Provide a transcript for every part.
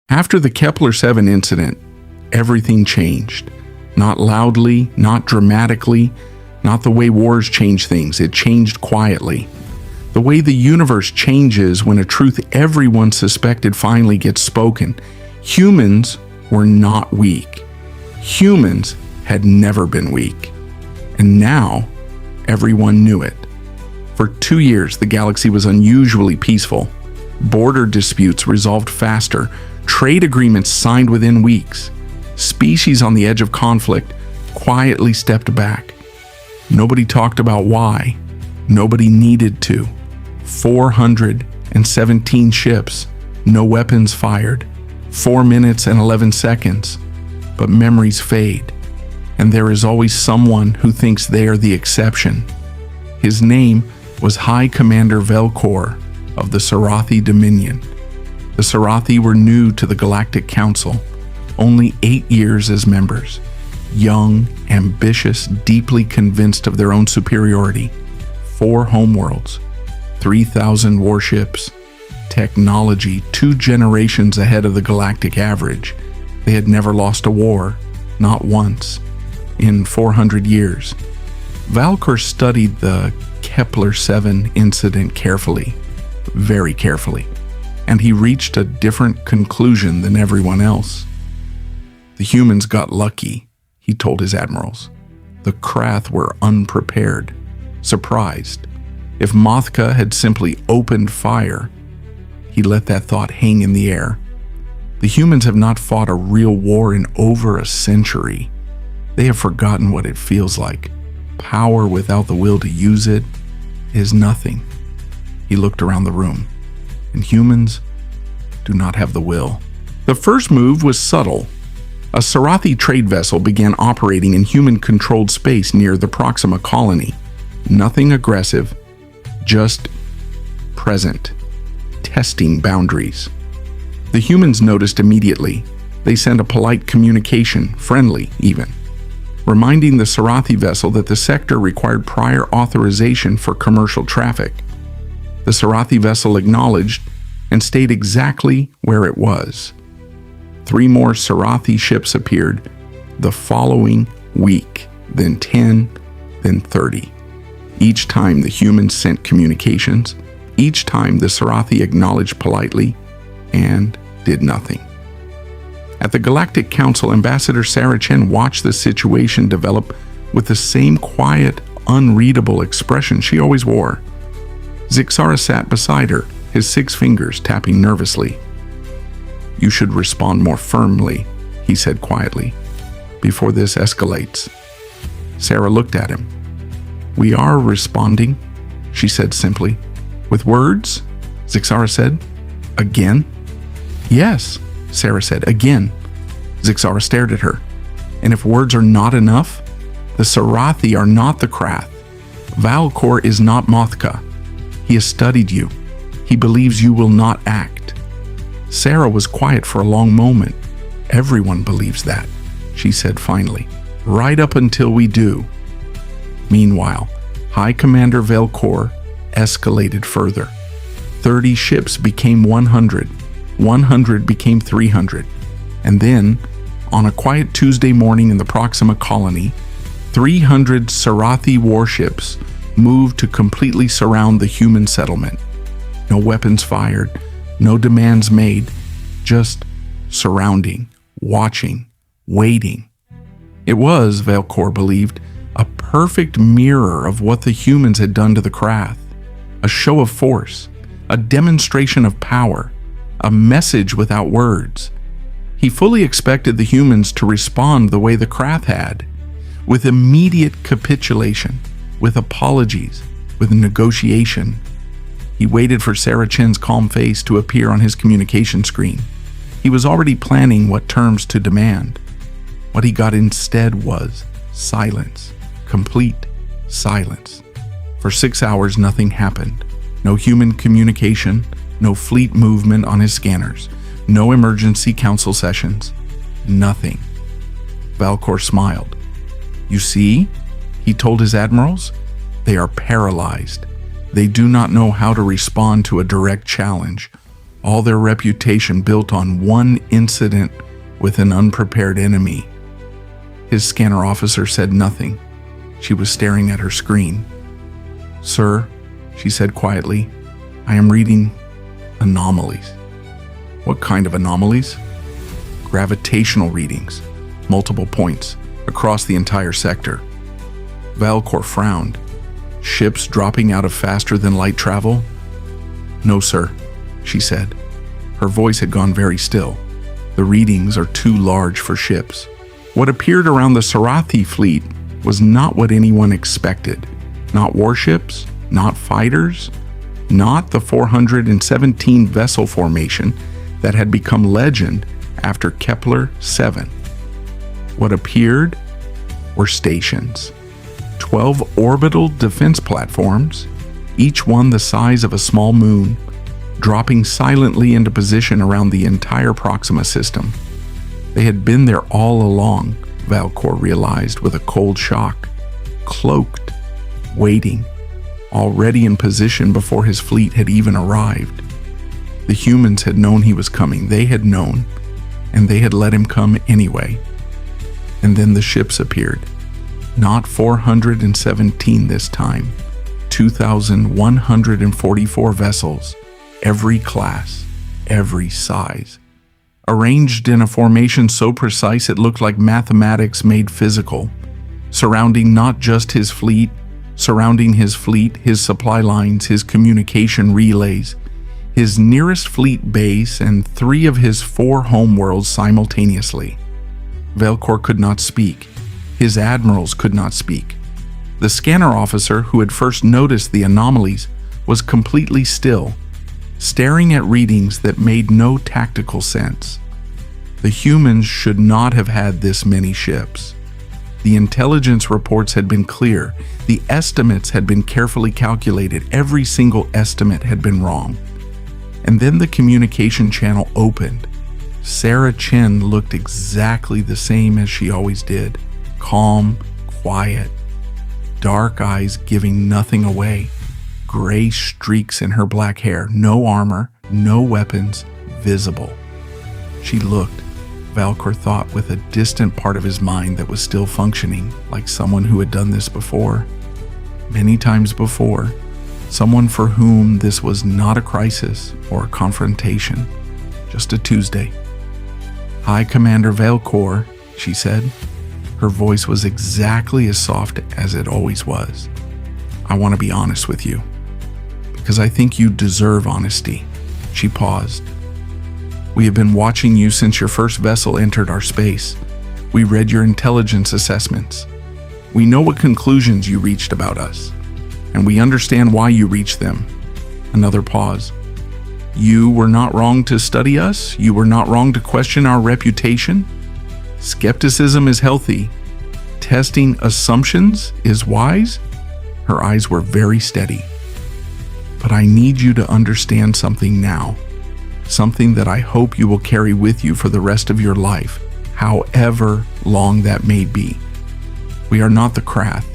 After the Kepler-7 incident, everything changed. Not loudly, not dramatically, not the way wars change things. It changed quietly. The way the universe changes when a truth everyone suspected finally gets spoken. Humans were not weak. Humans had never been weak. And now, everyone knew it. For 2 years, the galaxy was unusually peaceful. Border disputes resolved faster. Trade agreements signed within weeks. Species on the edge of conflict quietly stepped back. Nobody talked about why. Nobody needed to. 417 ships, no weapons fired. 4 minutes and 11 seconds. But memories fade, and there is always someone who thinks they are the exception. His name was High Commander Velcor of the Serathi Dominion. The Serathi were new to the Galactic Council, only 8 years as members. Young, ambitious, deeply convinced of their own superiority. 4 homeworlds, 3,000 warships, technology 2 generations ahead of the galactic average. They had never lost a war, not once, in 400 years. Velcor studied the Kepler-7 incident carefully, very carefully, and he reached a different conclusion than everyone else. The humans got lucky, he told his admirals. The Krath were unprepared, surprised. If Mothka had simply opened fire, he let that thought hang in the air. The humans have not fought a real war in over a century. They have forgotten what it feels like. Power without the will to use it is nothing. He looked around the room, and humans do not have the will. The first move was subtle. A Serathi trade vessel began operating in human-controlled space near the Proxima colony. Nothing aggressive, just present, testing boundaries. The humans noticed immediately. They sent a polite communication, friendly even, reminding the Serathi vessel that the sector required prior authorization for commercial traffic. The Serathi vessel acknowledged and stayed exactly where it was. 3 more Serathi ships appeared the following week, then 10, then 30. Each time the humans sent communications, each time the Serathi acknowledged politely and did nothing. At the Galactic Council, Ambassador Sarah Chen watched the situation develop with the same quiet, unreadable expression she always wore. Zixara sat beside her, his 6 fingers tapping nervously. "You should respond more firmly," he said quietly, "before this escalates." Sarah looked at him. "We are responding," she said simply. "With words?" Zixara said. "Again?" "Yes," Sarah said, "again." Zixara stared at her. "And if words are not enough? The Serathi are not the Krath. Velcor is not Mothka. He has studied you. He believes you will not act." Sarah was quiet for a long moment. "Everyone believes that," she said finally, "right up until we do." Meanwhile, High Commander Velcor escalated further. 30 ships became 100. 100 became 300. And then, on a quiet Tuesday morning in the Proxima colony, 300 Serathi warships moved to completely surround the human settlement. No weapons fired, no demands made, just surrounding, watching, waiting. It was, Velcor believed, a perfect mirror of what the humans had done to the Krath. A show of force, a demonstration of power, a message without words. He fully expected the humans to respond the way the Krath had, with immediate capitulation, with apologies, with negotiation. He waited for Sarah Chen's calm face to appear on his communication screen. He was already planning what terms to demand. What he got instead was silence, complete silence. For 6 hours, nothing happened. No human communication, no fleet movement on his scanners, no emergency council sessions, nothing. Velcor smiled. "You see," he told his admirals, "they are paralyzed. They do not know how to respond to a direct challenge. all their reputation built on one incident with an unprepared enemy. His scanner officer said nothing. She was staring at her screen. "Sir," she said quietly, "I am reading anomalies." "What kind of anomalies?" "Gravitational readings, multiple points, across the entire sector." Valcor frowned. "Ships dropping out of faster than light travel?" "No, sir," she said. Her voice had gone very still. "The readings are too large for ships." What appeared around the Serathi fleet was not what anyone expected. Not warships, not fighters, not the 417 vessel formation that had become legend after Kepler 7. What appeared were stations. 12 orbital defense platforms, each one the size of a small moon, dropping silently into position around the entire Proxima system. They had been there all along, Valcor realized with a cold shock. Cloaked, waiting, already in position before his fleet had even arrived. The humans had known he was coming, they had known, and they had let him come anyway. And then the ships appeared. Not 417 this time, 2,144 vessels, every class, every size. Arranged in a formation so precise it looked like mathematics made physical, surrounding not just his fleet, surrounding his fleet, his supply lines, his communication relays, his nearest fleet base, and 3 of his 4 homeworlds simultaneously. Valcor could not speak. His admirals could not speak. The scanner officer who had first noticed the anomalies was completely still, staring at readings that made no tactical sense. The humans should not have had this many ships. The intelligence reports had been clear. The estimates had been carefully calculated. Every single estimate had been wrong. And then the communication channel opened. Sarah Chen looked exactly the same as she always did. Calm, quiet, dark eyes giving nothing away, gray streaks in her black hair, no armor, no weapons visible. She looked, Valcor thought, with a distant part of his mind that was still functioning, like someone who had done this before. Many times before, someone for whom this was not a crisis or a confrontation, just a Tuesday. "Hi, Commander Valcor," she said. Her voice was exactly as soft as it always was. "I want to be honest with you, because I think you deserve honesty." She paused. "We have been watching you since your first vessel entered our space. We read your intelligence assessments. We know what conclusions you reached about us, and we understand why you reached them." Another pause. "You were not wrong to study us. You were not wrong to question our reputation. Skepticism is healthy. Testing assumptions is wise." Her eyes were very steady. "But I need you to understand something now. Something that I hope you will carry with you for the rest of your life, however long that may be. We are not the Krath.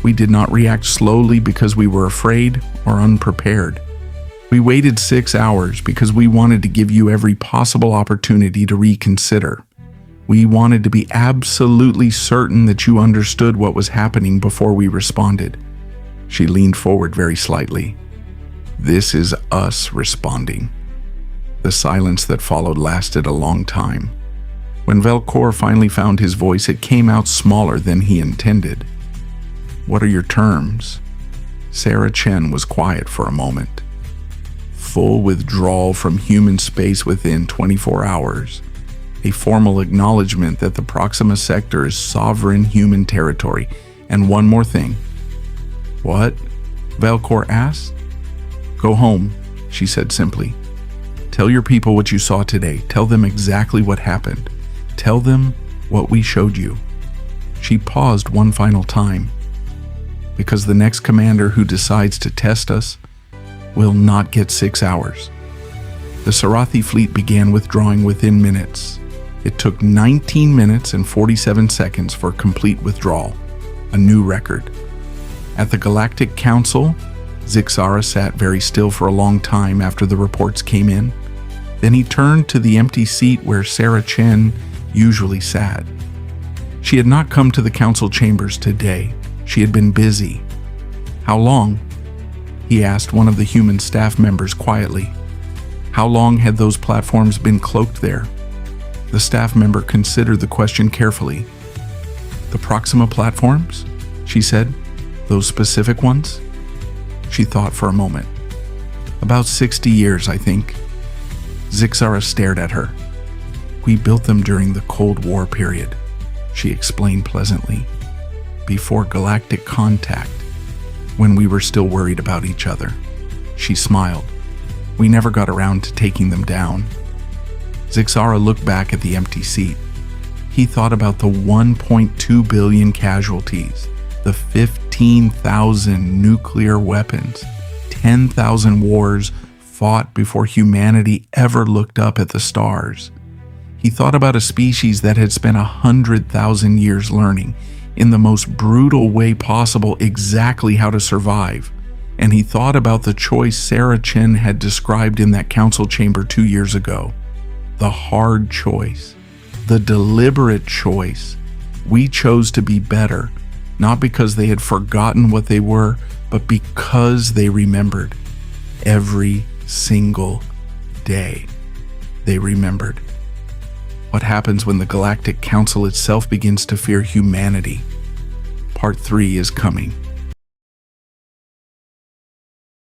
We did not react slowly because we were afraid or unprepared. We waited 6 hours because we wanted to give you every possible opportunity to reconsider. We wanted to be absolutely certain that you understood what was happening before we responded." She leaned forward very slightly. "This is us responding." The silence that followed lasted a long time. When Valcor finally found his voice, it came out smaller than he intended. "What are your terms?" Sarah Chen was quiet for a moment. "Full withdrawal from human space within 24 hours. A formal acknowledgement that the Proxima sector is sovereign human territory. And one more thing." "What?" Valcor asked. "Go home," she said simply. "Tell your people what you saw today. Tell them exactly what happened. Tell them what we showed you." She paused one final time. "Because the next commander who decides to test us will not get 6 hours." The Serathi fleet began withdrawing within minutes. It took 19 minutes and 47 seconds for complete withdrawal, a new record. At the Galactic Council, Zixara sat very still for a long time after the reports came in. Then he turned to the empty seat where Sarah Chen usually sat. She had not come to the council chambers today. She had been busy. "How long?" he asked one of the human staff members quietly. How long had those platforms been cloaked there? The staff member considered the question carefully. "The Proxima platforms?" she said. "Those specific ones?" She thought for a moment. "About 60 years, I think." Zixara stared at her. "We built them during the Cold War period," she explained pleasantly. "Before galactic contact, when we were still worried about each other." She smiled. "We never got around to taking them down." Zixara looked back at the empty seat. He thought about the 1.2 billion casualties, the 15,000 nuclear weapons, 10,000 wars fought before humanity ever looked up at the stars. He thought about a species that had spent 100,000 years learning, in the most brutal way possible, exactly how to survive. And he thought about the choice Sarah Chen had described in that council chamber 2 years ago. The hard choice, the deliberate choice. We chose to be better, not because they had forgotten what they were, but because they remembered. Every single day, they remembered. What happens when the Galactic Council itself begins to fear humanity? Part 3 is coming.